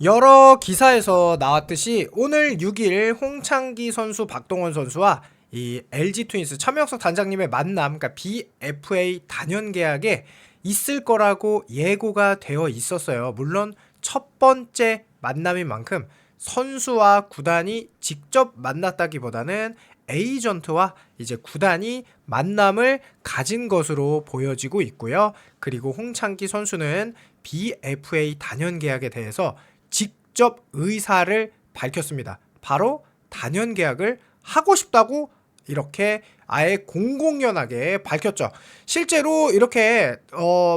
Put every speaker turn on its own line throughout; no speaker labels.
여러 기사에서 나왔듯이 오늘 6일 홍창기 선수, 박동원 선수와 이 LG 트윈스 차명석 단장님의 만남, 그러니까 BFA 단연 계약에 있을 거라고 예고가 되어 있었어요. 물론 첫 번째 만남인 만큼 선수와 구단이 직접 만났다기보다는 에이전트와 이제 구단이 만남을 가진 것으로 보여지고 있고요. 그리고 홍창기 선수는 BFA 단연 계약에 대해서 직접 의사를 밝혔습니다. 바로 단연 계약을 하고 싶다고 이렇게 아예 공공연하게 밝혔죠. 실제로 이렇게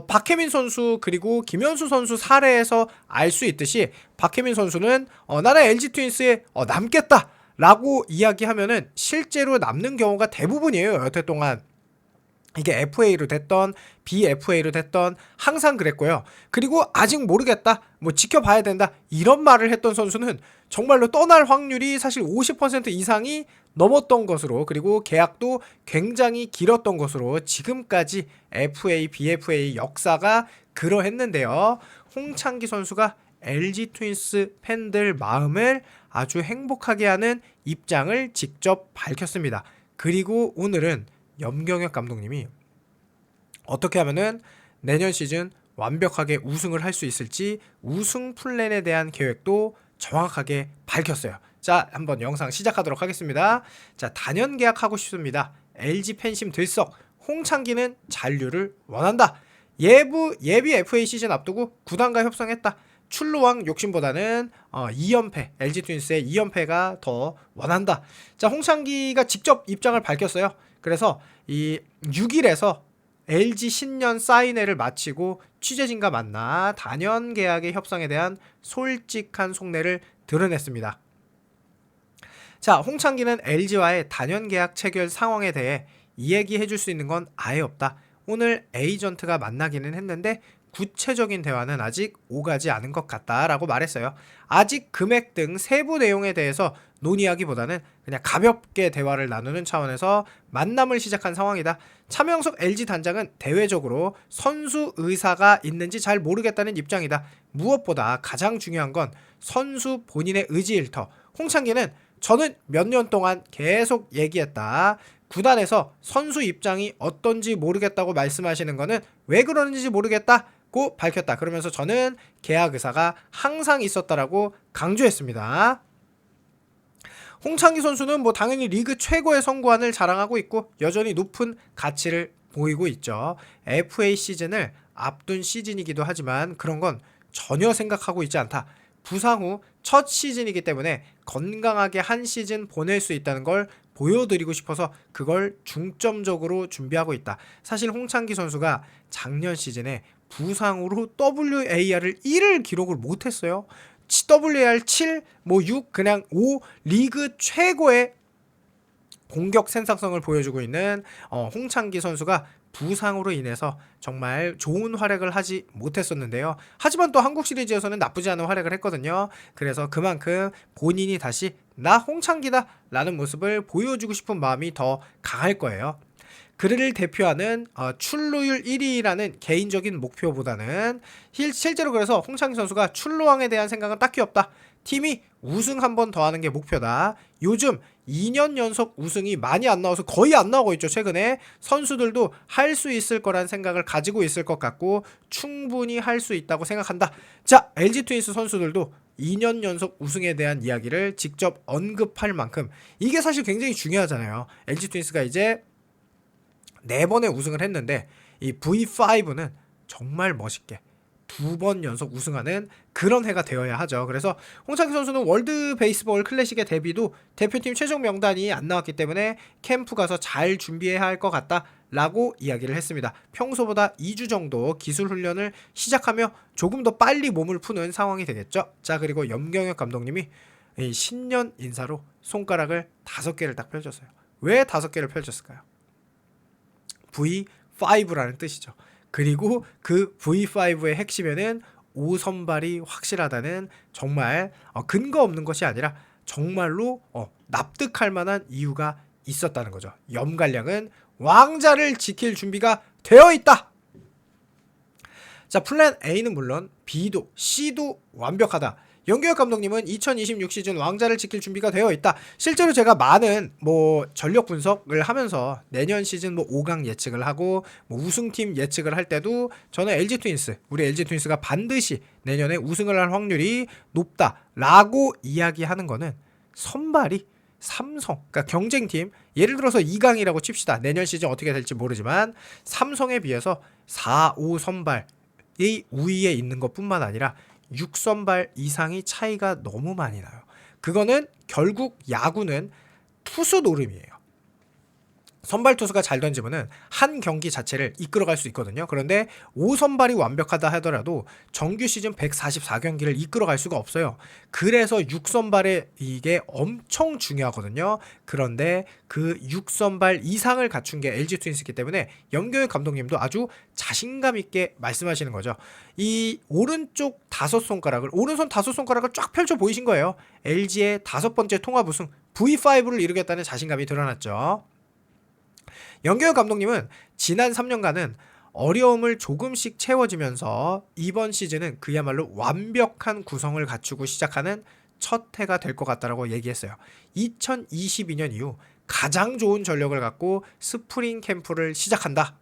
박혜민 선수 그리고 김현수 선수 사례에서 알 수 있듯이 박혜민 선수는 나는 LG 트윈스에 남겠다 라고 이야기하면은 실제로 남는 경우가 대부분이에요. 여태 동안 이게 FA로 됐던 BFA로 됐던 항상 그랬고요. 그리고 아직 모르겠다, 뭐 지켜봐야 된다 이런 말을 했던 선수는 정말로 떠날 확률이 사실 50% 이상이 넘었던 것으로, 그리고 계약도 굉장히 길었던 것으로 지금까지 FA, BFA 역사가 그러했는데요. 홍창기 선수가 LG 트윈스 팬들 마음을 아주 행복하게 하는 입장을 직접 밝혔습니다. 그리고 오늘은 염경엽 감독님이 어떻게 하면은 내년 시즌 완벽하게 우승을 할 수 있을지 우승 플랜에 대한 계획도 정확하게 밝혔어요. 자, 한번 영상 시작하도록 하겠습니다. 자, 단연 계약하고 싶습니다. LG 팬심 들썩. 홍창기는 잔류를 원한다. 예비 FA 시즌 앞두고 구단과 협상했다. 출루왕 욕심보다는 2연패, LG 트윈스의 2연패가 더 원한다. 자, 홍창기가 직접 입장을 밝혔어요. 그래서 이 6일에서 LG 신년 사인회를 마치고 취재진과 만나 단연 계약의 협상에 대한 솔직한 속내를 드러냈습니다. 자, 홍창기는 LG와의 단연 계약 체결 상황에 대해 이야기해 줄 수 있는 건 아예 없다. 오늘 에이전트가 만나기는 했는데 구체적인 대화는 아직 오가지 않은 것 같다라고 말했어요. 아직 금액 등 세부 내용에 대해서 논의하기보다는 그냥 가볍게 대화를 나누는 차원에서 만남을 시작한 상황이다. 차명석 LG 단장은 대외적으로 선수 의사가 있는지 잘 모르겠다는 입장이다. 무엇보다 가장 중요한 건 선수 본인의 의지일 터. 홍창기는 저는 몇 년 동안 계속 얘기했다. 구단에서 선수 입장이 어떤지 모르겠다고 말씀하시는 거는 왜 그러는지 모르겠다고 밝혔다. 그러면서 저는 계약 의사가 항상 있었다라고 강조했습니다. 홍창기 선수는 뭐 당연히 리그 최고의 선구안을 자랑하고 있고 여전히 높은 가치를 보이고 있죠. FA 시즌을 앞둔 시즌이기도 하지만 그런 건 전혀 생각하고 있지 않다. 부상 후 첫 시즌이기 때문에 건강하게 한 시즌 보낼 수 있다는 걸 보여드리고 싶어서 그걸 중점적으로 준비하고 있다. 사실 홍창기 선수가 작년 시즌에 부상으로 WAR을 1을 기록을 못했어요. WAR 7, 뭐 6, 그냥 5 리그 최고의 공격 생산성을 보여주고 있는 홍창기 선수가 부상으로 인해서 정말 좋은 활약을 하지 못했었는데요. 하지만 또 한국 시리즈에서는 나쁘지 않은 활약을 했거든요. 그래서 그만큼 본인이 다시 나 홍창기다 라는 모습을 보여주고 싶은 마음이 더 강할 거예요. 그를 대표하는 출루율 1위라는 개인적인 목표보다는 실제로 그래서 홍창기 선수가 출루왕에 대한 생각은 딱히 없다. 팀이 우승 한 번 더 하는 게 목표다. 요즘 2년 연속 우승이 많이 안 나와서 거의 안 나오고 있죠. 최근에 선수들도 할 수 있을 거란 생각을 가지고 있을 것 같고 충분히 할 수 있다고 생각한다. 자, LG 트윈스 선수들도 2년 연속 우승에 대한 이야기를 직접 언급할 만큼 이게 사실 굉장히 중요하잖아요. LG 트윈스가 이제 4번의 우승을 했는데 이 V5는 정말 멋있게 2번 연속 우승하는 그런 해가 되어야 하죠. 그래서 홍창기 선수는 월드 베이스볼 클래식의 데뷔도 대표팀 최종 명단이 안 나왔기 때문에 캠프 가서 잘 준비해야 할 것 같다 라고 이야기를 했습니다. 평소보다 2주 정도 기술 훈련을 시작하며 조금 더 빨리 몸을 푸는 상황이 되겠죠. 자, 그리고 염경엽 감독님이 이 신년 인사로 손가락을 5개를 딱 펼쳤어요. 왜 5개를 펼쳤을까요? V5라는 뜻이죠. 그리고 그 V5의 핵심에는 5선발이 확실하다는 정말 근거 없는 것이 아니라 정말로 납득할 만한 이유가 있었다는 거죠. 염갈량은 왕자를 지킬 준비가 되어 있다. 자, 플랜 A는 물론 B도 C도 완벽하다. 연규혁 감독님은 2026 시즌 왕자를 지킬 준비가 되어 있다. 실제로 제가 많은 전력 분석을 하면서 내년 시즌 5강 예측을 하고 우승팀 예측을 할 때도 저는 LG 트윈스, 우리 LG 트윈스가 반드시 내년에 우승을 할 확률이 높다라고 이야기하는 거는 선발이 삼성, 그러니까 경쟁팀, 예를 들어서 2강이라고 칩시다. 내년 시즌 어떻게 될지 모르지만 삼성에 비해서 4, 5 선발이 우위에 있는 것뿐만 아니라 6선발 이상이 차이가 너무 많이 나요. 그거는 결국 야구는 투수 노름이에요. 선발 투수가 잘 던지면은 한 경기 자체를 이끌어갈 수 있거든요. 그런데 5선발이 완벽하다 하더라도 정규 시즌 144경기를 이끌어갈 수가 없어요. 그래서 6선발의 이게 엄청 중요하거든요. 그런데 그 6선발 이상을 갖춘 게 LG 트윈스이기 때문에 염경엽 감독님도 아주 자신감 있게 말씀하시는 거죠. 이 오른쪽 오른손 5손가락을 쫙 펼쳐 보이신 거예요. LG의 5번째 통합 우승 V5를 이루겠다는 자신감이 드러났죠. 연경엽 감독님은 지난 3년간은 어려움을 조금씩 채워지면서 이번 시즌은 그야말로 완벽한 구성을 갖추고 시작하는 첫 해가 될 것 같다라고 얘기했어요. 2022년 이후 가장 좋은 전력을 갖고 스프링 캠프를 시작한다.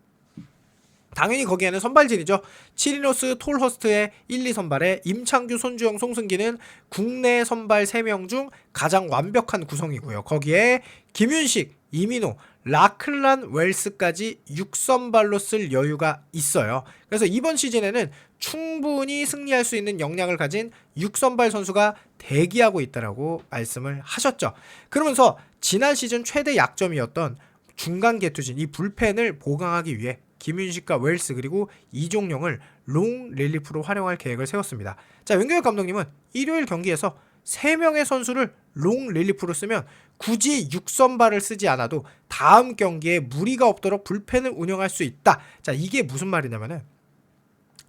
당연히 거기에는 선발진이죠. 치리노스, 톨허스트의 1, 2선발에 임창규, 손주영, 송승기는 국내 선발 3명 중 가장 완벽한 구성이고요. 거기에 김윤식, 이민호, 라클란 웰스까지 6선발로 쓸 여유가 있어요. 그래서 이번 시즌에는 충분히 승리할 수 있는 역량을 가진 6선발 선수가 대기하고 있다라고 말씀을 하셨죠. 그러면서 지난 시즌 최대 약점이었던 중간 개투진, 이 불펜을 보강하기 위해 김윤식과 웰스 그리고 이종용을 롱 릴리프로 활용할 계획을 세웠습니다. 자, 연경엽 감독님은 일요일 경기에서 3명의 선수를 롱 릴리프로 쓰면 굳이 6선발을 쓰지 않아도 다음 경기에 무리가 없도록 불펜을 운영할 수 있다. 자, 이게 무슨 말이냐면은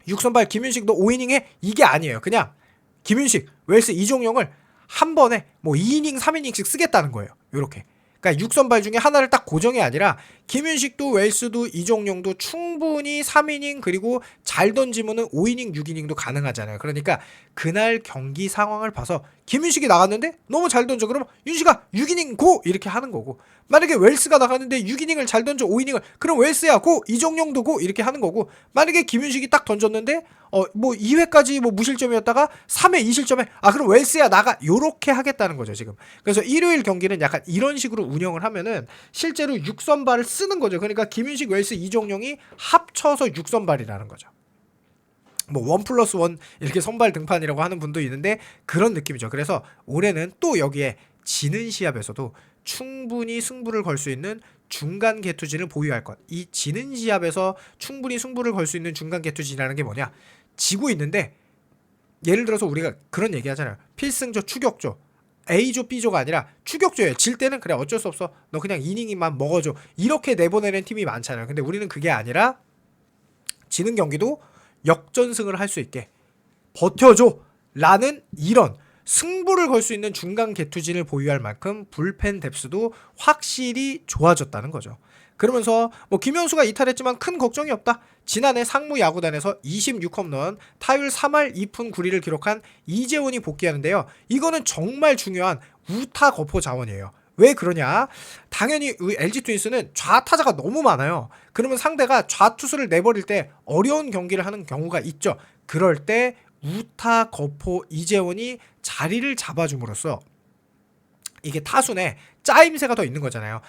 6선발 김윤식 너 5이닝 해? 이게 아니에요. 그냥 김윤식, 웰스, 이종용을 한 번에 2이닝, 3이닝씩 쓰겠다는 거예요. 요렇게. 그러니까 6선발 중에 하나를 딱 고정이 아니라 김윤식도 웰스도 이종용도 충분히 3이닝 그리고 잘 던지면은 5이닝 6이닝도 가능하잖아요. 그러니까 그날 경기 상황을 봐서 김윤식이 나갔는데 너무 잘 던져 그러면 윤식아 6이닝 고 이렇게 하는 거고, 만약에 웰스가 나갔는데 6이닝을 잘 던져 5이닝을 그럼 웰스야 고, 이종용도 고 이렇게 하는 거고, 만약에 김윤식이 딱 던졌는데 2회까지 무실점이었다가 3회 2실점에 그럼 웰스야 나가, 요렇게 하겠다는 거죠 지금. 그래서 일요일 경기는 약간 이런 식으로 운영을 하면은 실제로 6선발을 쓰는 거죠. 그러니까 김윤식, 웰스, 이종용이 합쳐서 6선발이라는 거죠. 1+1 이렇게 선발 등판이라고 하는 분도 있는데 그런 느낌이죠. 그래서 올해는 또 여기에 지는 시합에서도 충분히 승부를 걸 수 있는 중간 개투진을 보유할 것. 이 지는 시합에서 충분히 승부를 걸 수 있는 중간 개투진이라는 게 뭐냐? 지고 있는데 예를 들어서 우리가 그런 얘기 하잖아요. 필승조, 추격조. A조, B조가 아니라 추격조예요. 질 때는 그래 어쩔 수 없어. 너 그냥 이닝만 먹어줘. 이렇게 내보내는 팀이 많잖아요. 근데 우리는 그게 아니라 지는 경기도 역전승을 할 수 있게 버텨줘 라는 이런 승부를 걸 수 있는 중간 개투진을 보유할 만큼 불펜 뎁스도 확실히 좋아졌다는 거죠. 그러면서 김현수가 이탈했지만 큰 걱정이 없다. 지난해 상무 야구단에서 26홈런, 타율 3할 2푼 9리를 기록한 이재원이 복귀하는데요. 이거는 정말 중요한 우타 거포 자원이에요. 왜 그러냐? 당연히 LG 트윈스는 좌타자가 너무 많아요. 그러면 상대가 좌투수를 내버릴 때 어려운 경기를 하는 경우가 있죠. 그럴 때 우타 거포 이재원이 자리를 잡아줌으로써 이게 타순에 짜임새가 더 있는 거잖아요.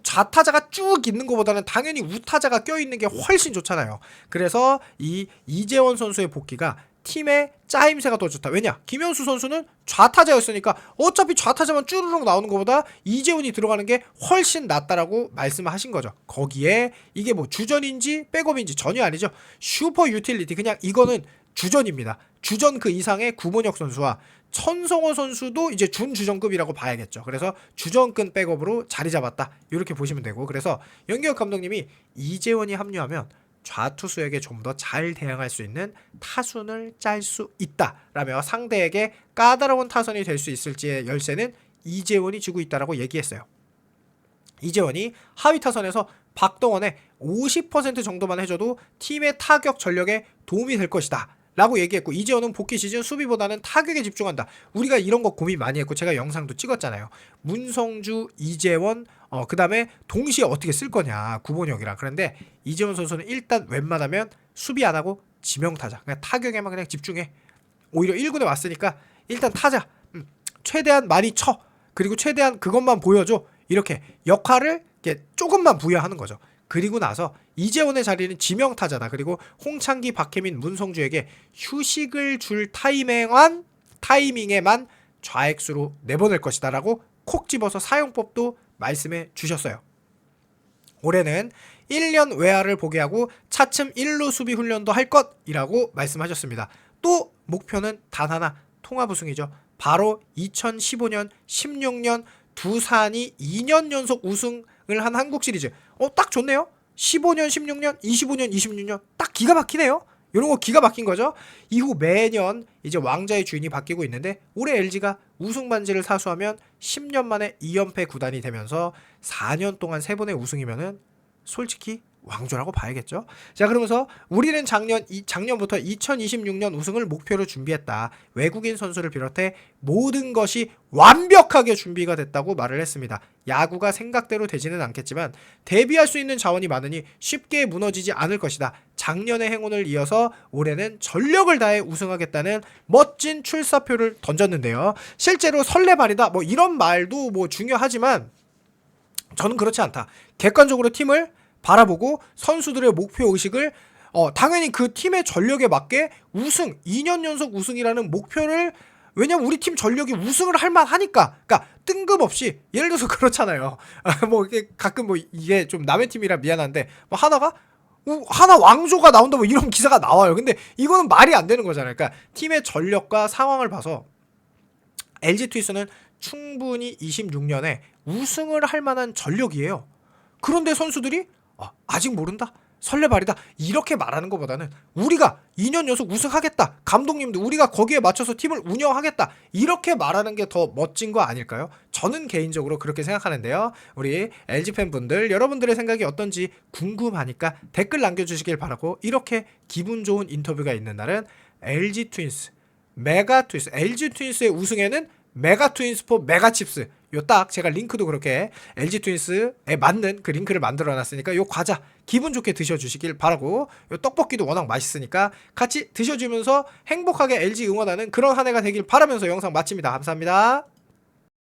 좌타자가 쭉 있는 것보다는 당연히 우타자가 껴있는 게 훨씬 좋잖아요. 그래서 이 이재원 선수의 복귀가 팀의 짜임새가 더 좋다. 왜냐? 김현수 선수는 좌타자였으니까 어차피 좌타자만 쭈르륵 나오는 것보다 이재원이 들어가는 게 훨씬 낫다라고 말씀을 하신 거죠. 거기에 이게 주전인지 백업인지 전혀 아니죠. 슈퍼 유틸리티, 그냥 이거는 주전입니다. 주전 그 이상의 구본혁 선수와 천성호 선수도 이제 준주전급이라고 봐야겠죠. 그래서 주전급 백업으로 자리 잡았다. 이렇게 보시면 되고, 그래서 연기혁 감독님이 이재원이 합류하면 좌투수에게 좀 더 잘 대응할 수 있는 타순을 짤 수 있다라며 상대에게 까다로운 타선이 될 수 있을지의 열쇠는 이재원이 쥐고 있다라고 얘기했어요. 이재원이 하위 타선에서 박동원의 50% 정도만 해줘도 팀의 타격 전력에 도움이 될 것이다 라고 얘기했고, 이재원은 복귀 시즌 수비보다는 타격에 집중한다. 우리가 이런 거 고민 많이 했고 제가 영상도 찍었잖아요. 문성주, 이재원, 그 다음에 동시에 어떻게 쓸 거냐, 구본혁이랑. 그런데 이재원 선수는 일단 웬만하면 수비 안 하고 지명타자, 그냥 타격에만 그냥 집중해. 오히려 1군에 왔으니까 일단 타자, 최대한 많이 쳐, 그리고 최대한 그것만 보여줘. 이렇게 역할을 이렇게 조금만 부여하는 거죠. 그리고 나서 이재원의 자리는 지명타자다. 그리고 홍창기, 박혜민, 문성주에게 휴식을 줄 타이밍에만 좌익수로 내보낼 것이다 라고 콕 집어서 사용법도 말씀해 주셨어요. 올해는 1년 외야를 보게 하고 차츰 1루 수비 훈련도 할 것이라고 말씀하셨습니다. 또 목표는 단 하나, 통합 우승이죠. 바로 2015년, 16년 두산이 2년 연속 우승을 한 한국 시리즈. 딱 좋네요. 15년, 16년, 25년, 26년 딱 기가 막히네요. 이런 거 기가 막힌 거죠. 이후 매년 이제 왕자의 주인이 바뀌고 있는데, 올해 LG가 우승 반지를 사수하면 10년 만에 2연패 구단이 되면서 4년 동안 3번의 우승이면은 솔직히 왕조라고 봐야겠죠. 자, 그러면서 우리는 작년부터 2026년 우승을 목표로 준비했다. 외국인 선수를 비롯해 모든 것이 완벽하게 준비가 됐다고 말을 했습니다. 야구가 생각대로 되지는 않겠지만 대비할 수 있는 자원이 많으니 쉽게 무너지지 않을 것이다. 작년의 행운을 이어서 올해는 전력을 다해 우승하겠다는 멋진 출사표를 던졌는데요. 실제로 설레발이다 뭐 이런 말도 뭐 중요하지만 저는 그렇지 않다. 객관적으로 팀을 바라보고 선수들의 목표 의식을 당연히 그 팀의 전력에 맞게 우승, 2년 연속 우승이라는 목표를, 왜냐면 우리 팀 전력이 우승을 할 만하니까. 그러니까 뜬금없이, 예를 들어서 그렇잖아요. 뭐 이게 가끔 뭐 이게 좀 남의 팀이라 미안한데 뭐 하나 왕조가 나온다 뭐 이런 기사가 나와요. 근데 이거는 말이 안 되는 거잖아요. 그러니까 팀의 전력과 상황을 봐서 LG 트윈스는 충분히 26년에 우승을 할 만한 전력이에요. 그런데 선수들이 아직 모른다, 설레발이다 이렇게 말하는 것보다는 우리가 2년 연속 우승하겠다, 감독님도 우리가 거기에 맞춰서 팀을 운영하겠다 이렇게 말하는 게 더 멋진 거 아닐까요? 저는 개인적으로 그렇게 생각하는데요. 우리 LG 팬분들, 여러분들의 생각이 어떤지 궁금하니까 댓글 남겨주시길 바라고, 이렇게 기분 좋은 인터뷰가 있는 날은 LG 트윈스, 메가 트윈스, LG 트윈스의 우승에는 메가 트윈스 포 메가칩스, 요 딱 제가 링크도 그렇게 LG 트윈스에 맞는 그 링크를 만들어 놨으니까 요 과자 기분 좋게 드셔주시길 바라고, 요 떡볶이도 워낙 맛있으니까 같이 드셔주면서 행복하게 LG 응원하는 그런 한 해가 되길 바라면서 영상 마칩니다. 감사합니다.